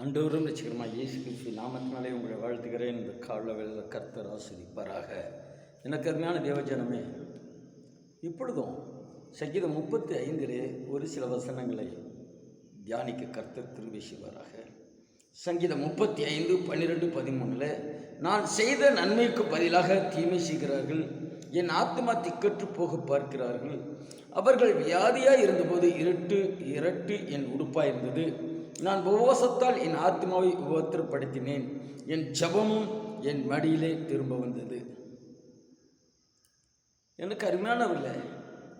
ஆண்டவரும் ரட்சகருமாய் இயேசு கிறிஸ்து நாமத்தினாலே உங்களை வாழ்த்துகிறேன். இந்த காலவேளையில் கர்த்தர் ஆசீர்வதிப்பாராக. எனக்கு அருமையான தேவஜனமே, இப்பொழுதும் சங்கீதம் 35 ஒரு சில வசனங்களை தியானிக்க கர்த்தர் கிருபை செய்வாராக. சங்கீதம் 35, 12, 13 நான் செய்த நன்மைக்கு பதிலாக தீமை செய்கிறார்கள், என் ஆத்மா திக்கற்று போக பார்க்கிறார்கள். அவர்கள் வியாதியாய் இருந்தபோது இரட்டு என் உடுப்பாய் இருந்தது. நான் உபவாசத்தால் என் ஆத்மாவை உபத்திரப்படுத்தினேன், என் ஜபமும் என் மடியிலே திரும்ப வந்தது. எனக்கு அருமையானவில்லை.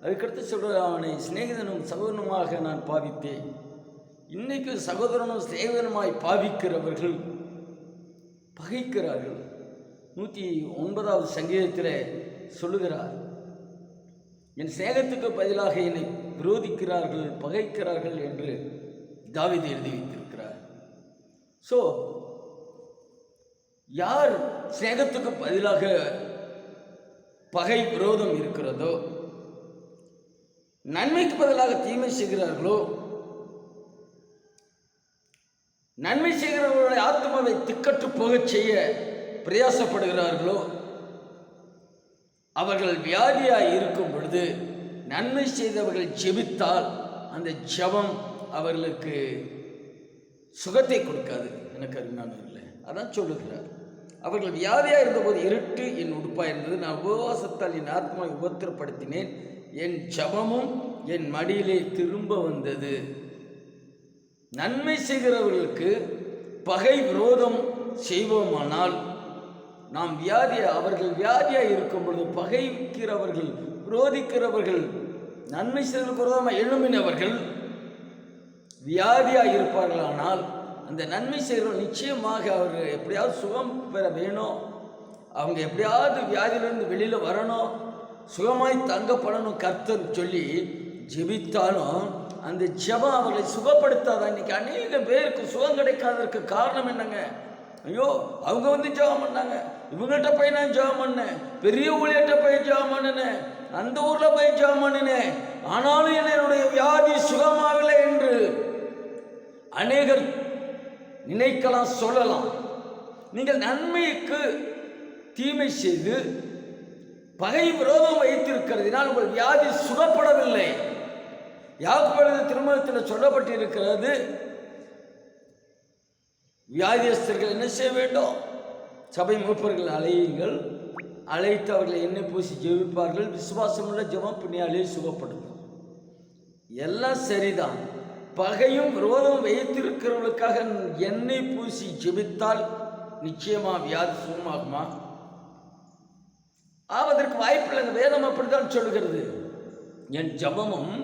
அதுக்கடுத்து சொல்கிற, அவனை சிநேகிதனும் சகோதரனுமாக நான் பாவித்தேன். இன்னைக்கு சகோதரனும் சிநேகிதனுமாய் பாவிக்கிறவர்கள் பகைக்கிறார்கள். 109வது சங்கீதத்தில் சொல்லுகிறார், என் சிநேகத்துக்கு பதிலாக என்னை விரோதிக்கிறார்கள், பகைக்கிறார்கள் என்று தாவீது எழுதி வைத்திருக்கிறார். ஸோ யார் சிநேகத்துக்கு பதிலாக பகை விரோதம் இருக்கிறதோ, நன்மைக்கு பதிலாக தீமை செய்கிறார்களோ, நன்மை செய்கிறவர்களுடைய ஆத்மாவை திக்கற்று போகச் செய்ய பிரயாசப்படுகிறார்களோ, அவர்கள் வியாதியாய் இருக்கும் பொழுது நன்மை செய்தவர்கள் ஜெபித்தால் அந்த ஜெபம் அவர்களுக்கு சுகத்தை கொடுக்காது. எனக்கு அருமையானவர்களே, அதான் சொல்லுகிறார். அவர்கள் வியாதியாக இருந்தபோது இருட்டு என் உடுப்பாக இருந்தது. நான் உபவாசத்தால் என் ஆத்மாவை உபத்திரப்படுத்தினேன், என் ஜபமும் என் மடியிலே திரும்ப வந்தது. நன்மை செய்கிறவர்களுக்கு பகை விரோதம் செய்வோமானால், நாம் அவர்கள் வியாதியாக இருக்கும் பொழுது பகைக்கிறவர்கள், விரோதிக்கிறவர்கள், நன்மை செய்வதற்கு விரோதமாக எழும்பினவர்கள் வியாதியாக இருப்பார்களானால், அந்த நன்மை செய்கிறவர்கள் நிச்சயமாக அவர்கள் எப்படியாவது சுகம் பெற வேணும், அவங்க எப்படியாவது வியாதியிலிருந்து வெளியில் வரணும், சுகமாய் தங்கப்படணும் கர்த்தர் சொல்லி ஜெபித்தாலும் அந்த ஜெபம் அவர்களை சுகப்படுத்தாதான். இன்னைக்கு அநேக பேருக்கு சுகம் கிடைக்காததற்கு காரணம் என்னங்க? ஐயோ, அவங்க ஜெபம் பண்ணாங்க, இவங்கள்ட்ட போய் நான் ஜெபம் பண்ணேன், பெரிய ஊழியர்கிட்ட போய் ஜெபம் பண்ணினேன், அந்த ஊரில் போய் ஜெபம் பண்ணினேன், ஆனாலும் என்னுடைய வியாதி சுகமாகலை என்று அநேகர் நினைக்கலாம், சொல்லலாம். நீங்கள் நன்மைக்கு தீமை செய்து பகை விரோதம் வைத்திருக்கிறதுனால் உங்கள் வியாதி சுகப்படவில்லை. யாக்கோபு திருமணத்தில் சொல்லப்பட்டிருக்கிறது, வியாதியஸ்தர்கள் என்ன செய்ய வேண்டும்? சபை மூப்பர்கள் அழையுங்கள், அழைத்து அவர்களை எண்ணெய் பூசி ஜெபிப்பார்கள், விசுவாசமுள்ள ஜெபம் பின்னாலே சுகப்படும். எல்லாம் சரிதான். பகையும் விரோதம் வைத்திருக்கிறவர்களுக்காக எண்ணெய் பூசி ஜெபித்தால் நிச்சயமா வியாதி சுகமாகுமா? ஆவதற்கு வாய்ப்பில்லை. வேதம் அப்படித்தான் சொல்லுகிறது. என் ஜபமும்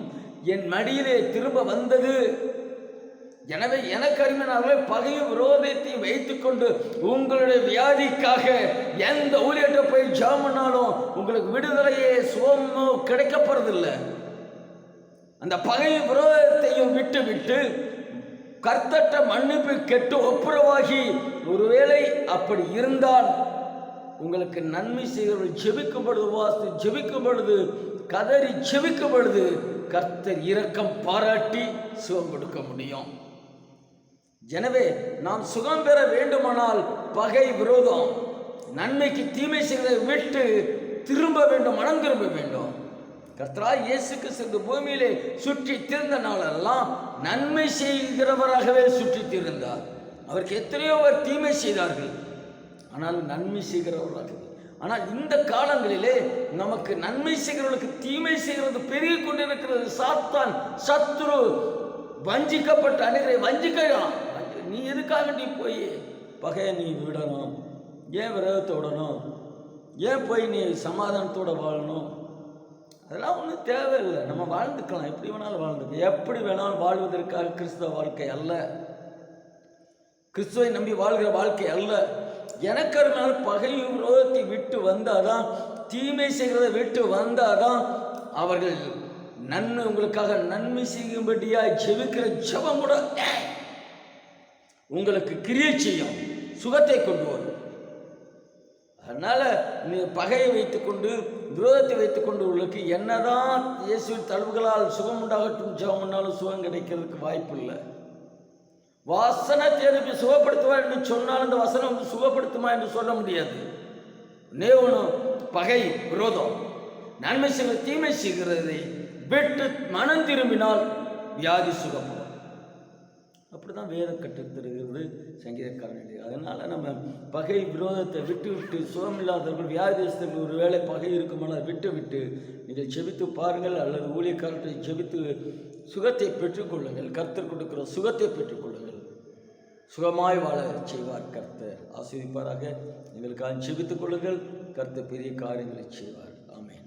என் மடியிலே திரும்ப வந்தது. எனவே எனக்கு அருமையானவர்களே, பகையும் விரோதத்தையும் வைத்துக்கொண்டு உங்களுடைய வியாதிக்காக எந்த ஊழியர்கிட்ட போய் ஜெபம் பண்ணாலும் உங்களுக்கு விடுதலையே சுகமோ கிடைக்கப்படுறதில்லை. அந்த பகை விரோதத்தையும் விட்டு விட்டு கர்த்தட்ட மன்னிப்பு கெட்டு ஒப்புரவாகி, ஒருவேளை அப்படி இருந்தால் உங்களுக்கு நன்மை செய்கிறவர்கள் ஜெபிக்கும் பொழுது, வாசி ஜெபிக்கும் பொழுது, கதறி ஜெபிக்கும் பொழுது கர்த்தர் இரக்கம் பாராட்டி சுகம் கொடுக்க முடியும். எனவே நாம் சுகம் பெற வேண்டுமானால் பகை விரோதம், நன்மைக்கு தீமை செய்வதை விட்டு திரும்ப வேண்டும், மனம் திரும்ப வேண்டும். கர்த்தராய் இயேசு கிறிஸ்து பூமியிலே சுற்றி திரிந்த நாளெல்லாம் நன்மை செய்கிறவராகவே சுற்றி திரிந்தார். அவருக்கு எத்தனையோ பேர் தீமை செய்தார்கள், ஆனால் நன்மை செய்கிறவராக. ஆனால் இந்த காலங்களிலே நமக்கு நன்மை செய்கிறவர்களுக்கு தீமை செய்கிறது பெருகி கொண்டிருக்கிறது. சாத்தான், சத்துரு வஞ்சிக்கப்பட்ட அனைவரை வஞ்சிக்கிறான். நீ எதுக்காக நீ போய் பகையை நீ விடணும்? ஏன் விரோதத்தை விடணும்? ஏன் போய் நீ சமாதானத்தோடு வாழணும்? அதெல்லாம் ஒன்றும் தேவையில்லை. நம்ம வாழ்ந்துக்கலாம், எப்படி வேணாலும் வாழ்ந்துக்கலாம். எப்படி வேணாலும் வாழ்வதற்காக கிறிஸ்தவ வாழ்க்கை அல்ல, கிறிஸ்துவை நம்பி வாழ்கிற வாழ்க்கை அல்ல. எனக்கு ஒரு பகையும் விரோதத்தை விட்டு வந்தாதான், தீமை செய்கிறத விட்டு வந்தாதான் அவர்கள் உங்களுக்காக நன்மை செய்யும்படியா ஜெபிக்கிற ஜெபம் கூட உங்களுக்கு கிரியை செய்யும், சுகத்தை கொண்டு வரும். அதனால் நீ பகையை வைத்துக்கொண்டு, விரோதத்தை வைத்துக்கொண்டு உங்களுக்கு என்னதான் இயேசுவின் தழுவுகளால் சுகம் உண்டாகட்டும் ஜெபம் பண்ணாலும் சுகம் கிடைக்கிறதுக்கு வாய்ப்பு இல்லை. வசனத்தை அனுப்பி சுகப்படுத்துவா என்று சொன்னால் அந்த வசனம் வந்து சுகப்படுத்துமா என்று சொல்ல முடியாது. ஒன்றும் பகை விரோதம் நன்மை செய்வது தீமை செய்கிறதை விட்டு மனம் திரும்பினால் வியாதி சுகப்படும். அப்படிதான் வேதம் கற்றுத்தருகிறது சங்கீதக்காரன். அதனால நம்ம பகை விரோதத்தை விட்டு விட்டு சுகமில்லாதவர்கள் வியாதிஸ்தர்கள் ஒரு வேளை பகை இருக்குமானால் விட்டு விட்டு நீங்கள் ஜெபித்து பாருங்கள், அல்லது ஊழியக்காரத்தை ஜெபித்து சுகத்தை பெற்றுக்கொள்ளுங்கள். கர்த்தர் கொடுக்கிற சுகத்தை பெற்றுக்கொள்ளுங்கள். சுகமாய் வாழ செய்வார் கர்த்தர். ஆசீர்வதிப்பாராக. எங்களுக்காக ஜெபித்துக் கொள்ளுங்கள். கர்த்தர் பெரிய காரியங்களை செய்வார். ஆமென்.